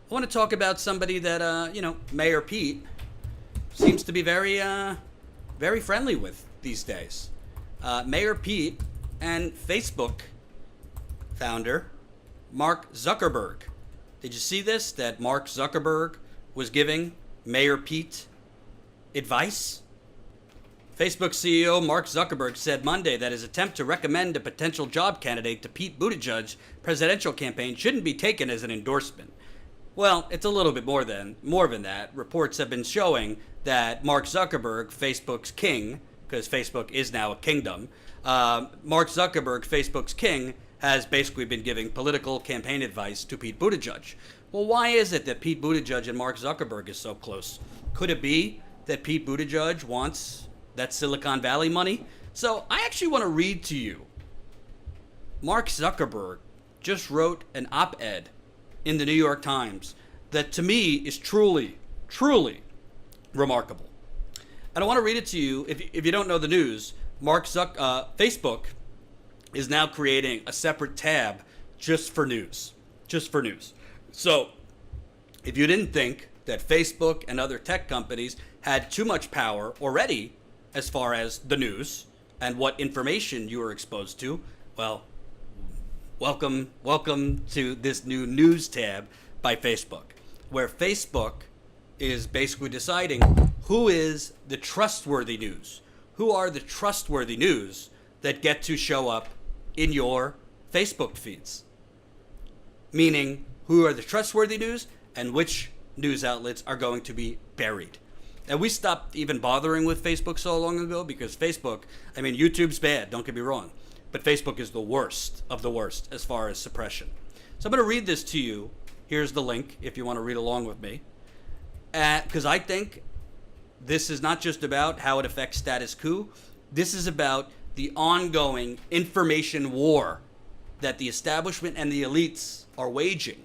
I want to talk about somebody that, Mayor Pete seems to be very friendly with these days. Mayor Pete and Facebook founder Mark Zuckerberg. Did you see this? That Mark Zuckerberg was giving Mayor Pete advice? Facebook CEO Mark Zuckerberg said Monday that his attempt to recommend a potential job candidate to Pete Buttigieg's presidential campaign shouldn't be taken as an endorsement. Well, it's a little bit more than that. Reports have been showing that Mark Zuckerberg, Facebook's king, because Facebook is now a kingdom, Mark Zuckerberg, Facebook's king, has basically been giving political campaign advice to Pete Buttigieg. Well, why is it that Pete Buttigieg and Mark Zuckerberg is so close? Could it be that Pete Buttigieg wants that Silicon Valley money? So I actually want to read to you. Mark Zuckerberg just wrote an op-ed in the New York Times that to me is truly, truly remarkable. And I want to read it to you. If you don't know the news, Facebook is now creating a separate tab just for news. Just for news. So if you didn't think that Facebook and other tech companies had too much power already as far as the news and what information you were exposed to, well, welcome to this new news tab by Facebook, where Facebook is basically deciding who is the trustworthy news. Who are the trustworthy news that get to show up in your Facebook feeds? Meaning, who are the trustworthy news and which news outlets are going to be buried. And we stopped even bothering with Facebook so long ago because Facebook, YouTube's bad, don't get me wrong, but Facebook is the worst of the worst as far as suppression. So I'm going to read this to you. Here's the link if you want to read along with me. Because I think this is not just about how it affects status quo. This is about the ongoing information war that the establishment and the elites are waging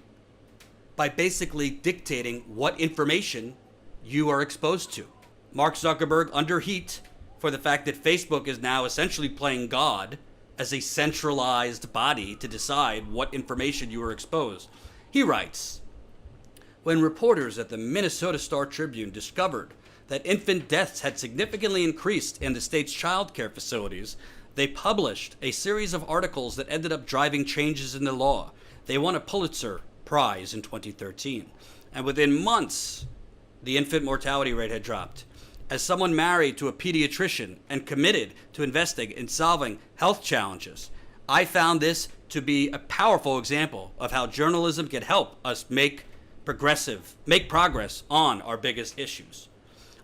by basically dictating what information you are exposed to. Mark Zuckerberg under heat for the fact that Facebook is now essentially playing God as a centralized body to decide what information you are exposed. He writes, when reporters at the Minnesota Star Tribune discovered that infant deaths had significantly increased in the state's child care facilities, they published a series of articles that ended up driving changes in the law. They won a Pulitzer Prize in 2013. And within months, the infant mortality rate had dropped. As someone married to a pediatrician and committed to investing in solving health challenges, I found this to be a powerful example of how journalism can help us make progress on our biggest issues.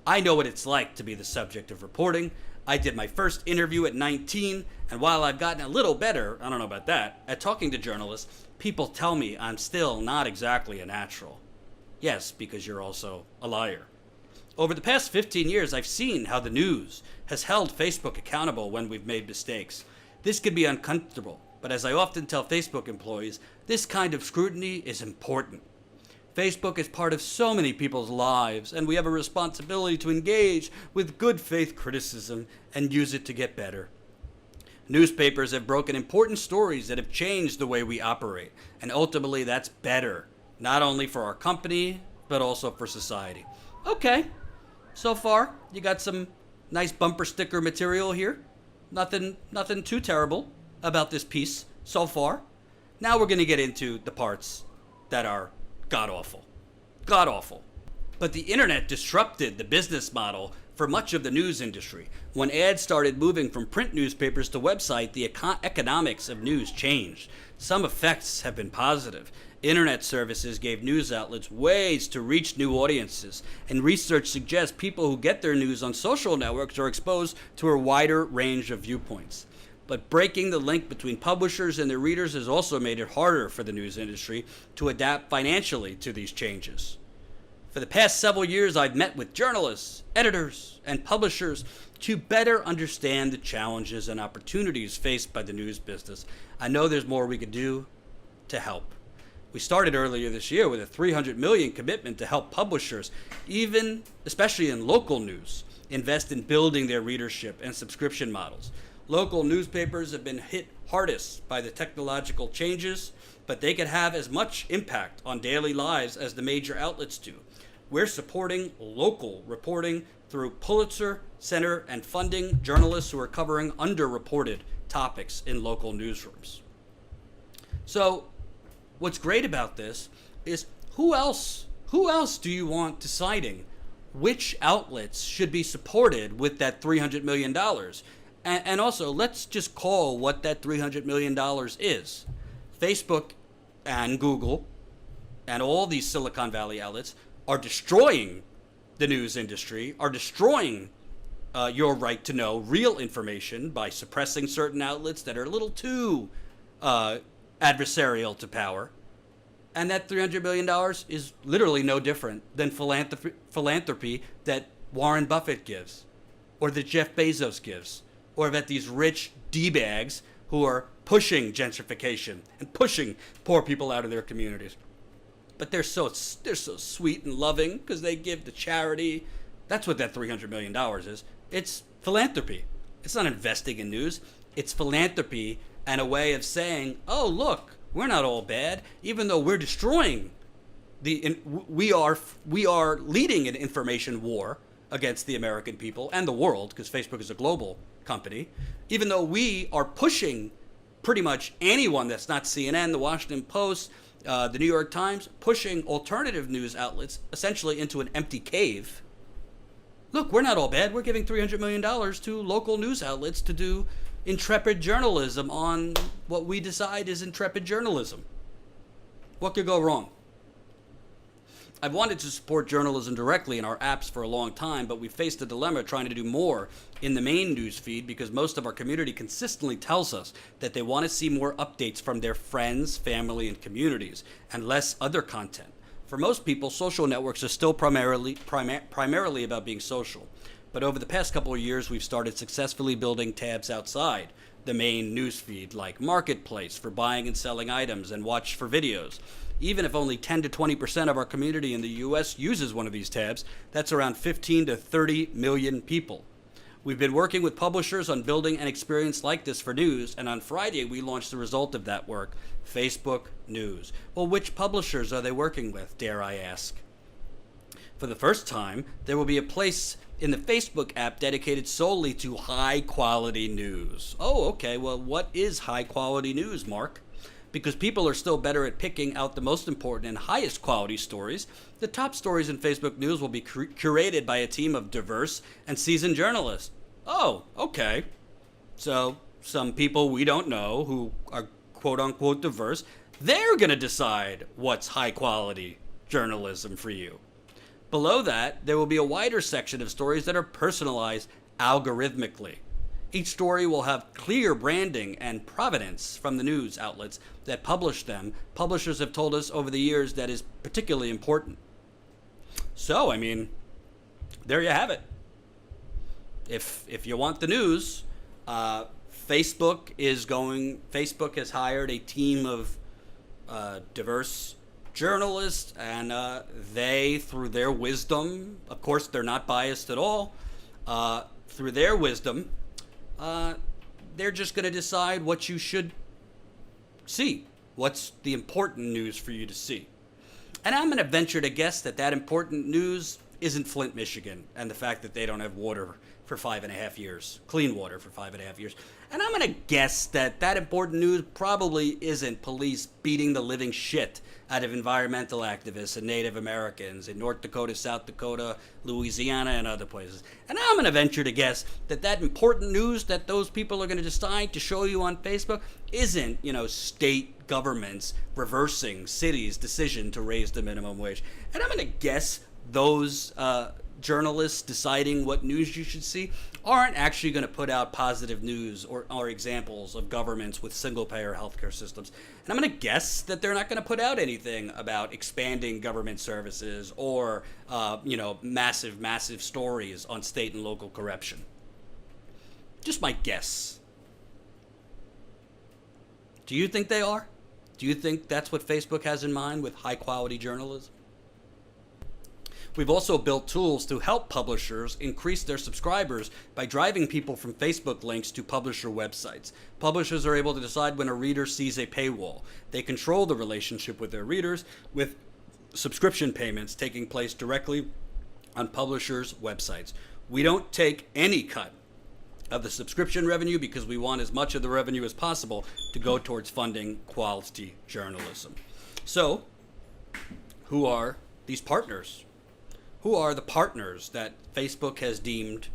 I know what it's like to be the subject of reporting. I did my first interview at 19, and while I've gotten a little better, I don't know about that, at talking to journalists, people tell me I'm still not exactly a natural. Yes, because you're also a liar. Over the past 15 years, I've seen how the news has held Facebook accountable when we've made mistakes. This can be uncomfortable, but as I often tell Facebook employees, this kind of scrutiny is important. Facebook is part of so many people's lives, and we have a responsibility to engage with good faith criticism and use it to get better. Newspapers have broken important stories that have changed the way we operate, and ultimately that's better, not only for our company, but also for society. Okay, so far you got some nice bumper sticker material here. Nothing too terrible about this piece so far. Now we're going to get into the parts that are god-awful. God-awful. But the internet disrupted the business model for much of the news industry. When ads started moving from print newspapers to website, the economics of news changed. Some effects have been positive. Internet services gave news outlets ways to reach new audiences, and research suggests people who get their news on social networks are exposed to a wider range of viewpoints. But breaking the link between publishers and their readers has also made it harder for the news industry to adapt financially to these changes. For the past several years, I've met with journalists, editors, and publishers to better understand the challenges and opportunities faced by the news business. I know there's more we could do to help. We started earlier this year with a $300 million commitment to help publishers, especially in local news, invest in building their readership and subscription models. Local newspapers have been hit hardest by the technological changes but they could have as much impact on daily lives as the major outlets do. We're supporting local reporting through Pulitzer Center and funding journalists who are covering underreported topics in local newsrooms. So, what's great about this is who else do you want deciding which outlets should be supported with that $300 million? And also, let's just call what that $300 million is. Facebook and Google and all these Silicon Valley outlets are destroying the news industry, are destroying your right to know real information by suppressing certain outlets that are a little too adversarial to power. And that $300 million is literally no different than philanthropy that Warren Buffett gives, or that Jeff Bezos gives, or that these rich D-bags who are pushing gentrification and pushing poor people out of their communities. But they're so sweet and loving because they give to charity. That's what that $300 million is. It's philanthropy. It's not investing in news. It's philanthropy and a way of saying, oh, look, we're not all bad, even though we're destroying we are leading an information war against the American people and the world, because Facebook is a global company, even though we are pushing pretty much anyone that's not CNN, the Washington Post, the New York Times, pushing alternative news outlets essentially into an empty cave. Look, we're not all bad. We're giving $300 million to local news outlets to do intrepid journalism on what we decide is intrepid journalism. What could go wrong? I've wanted to support journalism directly in our apps for a long time, but we faced a dilemma trying to do more in the main news feed because most of our community consistently tells us that they want to see more updates from their friends, family, and communities, and less other content. For most people, social networks are still primarily about being social. But over the past couple of years, we've started successfully building tabs outside the main news feed, like Marketplace for buying and selling items and Watch for videos. Even if only 10 to 20% of our community in the U.S. uses one of these tabs, that's around 15 to 30 million people. We've been working with publishers on building an experience like this for news, and on Friday we launched the result of that work, Facebook News. Well, which publishers are they working with, dare I ask? For the first time, there will be a place in the Facebook app dedicated solely to high-quality news. Oh, okay, well, what is high-quality news, Mark? Because people are still better at picking out the most important and highest quality stories, the top stories in Facebook News will be curated by a team of diverse and seasoned journalists. Oh, okay. So some people we don't know who are quote-unquote diverse, they're going to decide what's high-quality journalism for you. Below that, there will be a wider section of stories that are personalized algorithmically. Each story will have clear branding and provenance from the news outlets that publish them. Publishers have told us over the years that is particularly important. So, I mean, there you have it. If you want the news, Facebook has hired a team of diverse journalists, and they, through their wisdom, of course they're not biased at all, through their wisdom, they're just going to decide what you should see. What's the important news for you to see? And I'm going to venture to guess that that important news isn't Flint, Michigan, and the fact that they don't have water for 5.5 years, clean water for 5.5 years. And I'm going to guess that that important news probably isn't police beating the living shit out of environmental activists and Native Americans in North Dakota, South Dakota, Louisiana, and other places. And I'm going to venture to guess that that important news that those people are going to decide to show you on Facebook isn't, state governments reversing cities' decision to raise the minimum wage. And I'm going to guess those journalists deciding what news you should see aren't actually going to put out positive news or examples of governments with single-payer healthcare systems. And I'm going to guess that they're not going to put out anything about expanding government services or, massive stories on state and local corruption. Just my guess. Do you think they are? Do you think that's what Facebook has in mind with high-quality journalism? We've also built tools to help publishers increase their subscribers by driving people from Facebook links to publisher websites. Publishers are able to decide when a reader sees a paywall. They control the relationship with their readers, with subscription payments taking place directly on publishers' websites. We don't take any cut of the subscription revenue because we want as much of the revenue as possible to go towards funding quality journalism. So, who are these partners? Who are the partners that Facebook has deemed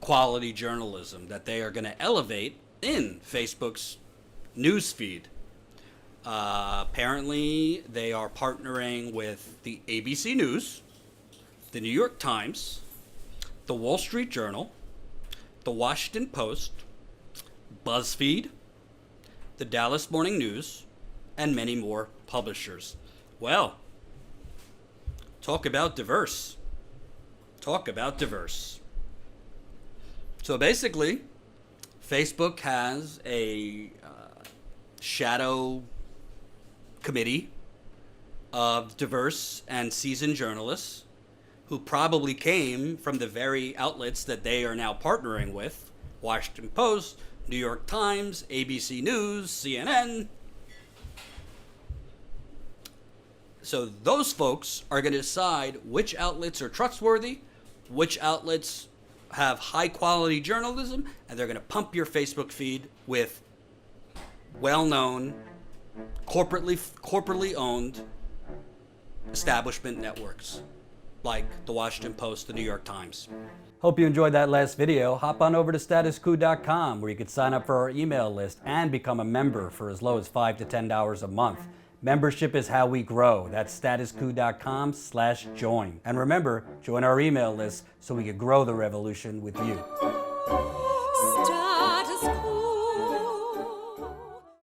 quality journalism, that they are going to elevate in Facebook's news feed? Apparently, they are partnering with the ABC News, the New York Times, the Wall Street Journal, the Washington Post, BuzzFeed, the Dallas Morning News, and many more publishers. Well, talk about diverse. Talk about diverse. So basically, Facebook has a shadow committee of diverse and seasoned journalists who probably came from the very outlets that they are now partnering with: Washington Post, New York Times, ABC News, CNN. So those folks are going to decide which outlets are trustworthy, which outlets have high quality journalism, and they're going to pump your Facebook feed with well-known, corporately owned establishment networks like the Washington Post, the New York Times. Hope you enjoyed that last video. Hop on over to statusquo.com where you can sign up for our email list and become a member for as low as $5 to $10 a month. Membership is how we grow. That's statusquo.com/join. And remember, join our email list so we can grow the revolution with you.